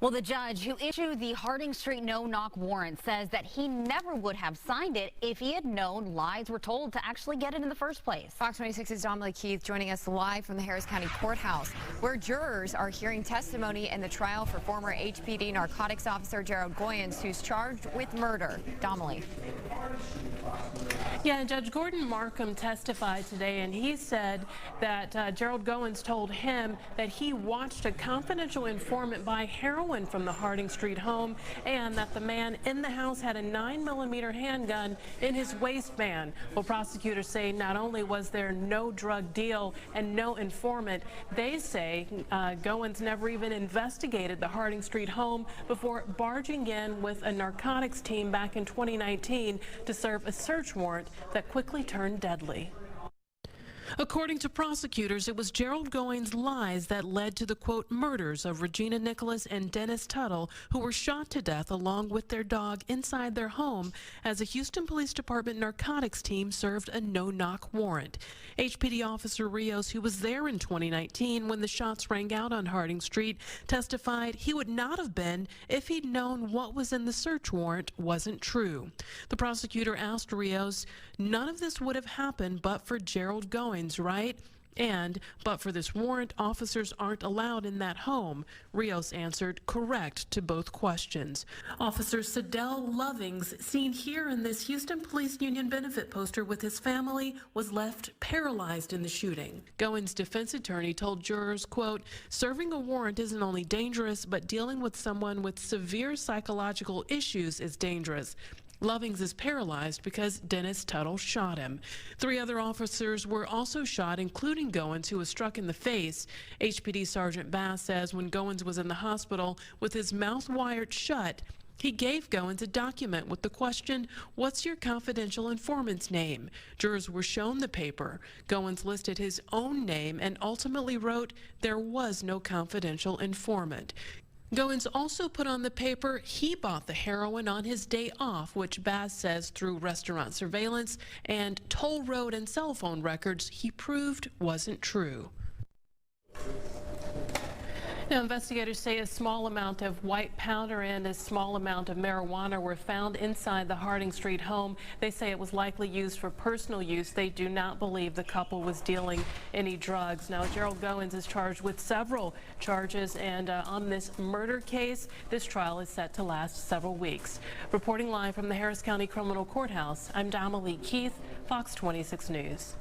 Well, the judge who issued the Harding Street no-knock warrant says that he never would have signed it if he had known lies were told to actually get it in the first place. Fox 26's Damali Keith joining us live from the Harris County Courthouse, where jurors are hearing testimony in the trial for former HPD narcotics officer Gerald Goines, who's charged with murder. Damali. Yeah, Judge Gordon Markham testified today, and he said that Gerald Goines told him that he watched a confidential informant buy heroin from the Harding Street home, and that the man in the house had a 9mm handgun in his waistband. Well, prosecutors say not only was there no drug deal and no informant, they say Goines never even investigated the Harding Street home before barging in with a narcotics team back in 2019 to serve a search warrant that quickly turned deadly. According to prosecutors, it was Gerald Goines' lies that led to the, quote, murders of Regina Nicholas and Dennis Tuttle, who were shot to death along with their dog inside their home as a Houston Police Department narcotics team served a no-knock warrant. HPD Officer Rios, who was there in 2019 when the shots rang out on Harding Street, testified he would not have been if he'd known what was in the search warrant wasn't true. The prosecutor asked Rios, none of this would have happened but for Gerald Goines, right? And, but for this warrant, officers aren't allowed in that home. Rios answered correct to both questions. Officer Sadell Lovings, seen here in this Houston Police Union benefit poster with his family, was left paralyzed in the shooting. Goines' defense attorney told jurors, quote, serving a warrant isn't only dangerous, but dealing with someone with severe psychological issues is dangerous. Lovings is paralyzed because Dennis Tuttle shot him. 3 other officers were also shot, including Goines, who was struck in the face. HPD Sergeant Bass says when Goines was in the hospital with his mouth wired shut, he gave Goines a document with the question, what's your confidential informant's name? Jurors were shown the paper. Goines listed his own name and ultimately wrote, there was no confidential informant. Goines also put on the paper he bought the heroin on his day off, which Bass says through restaurant surveillance and toll road and cell phone records he proved wasn't true. Now, investigators say a small amount of white powder and a small amount of marijuana were found inside the Harding Street home. They say it was likely used for personal use. They do not believe the couple was dealing any drugs. Now, Gerald Goines is charged with several charges, and on this murder case, this trial is set to last several weeks. Reporting live from the Harris County Criminal Courthouse, I'm Damali Keith, Fox 26 News.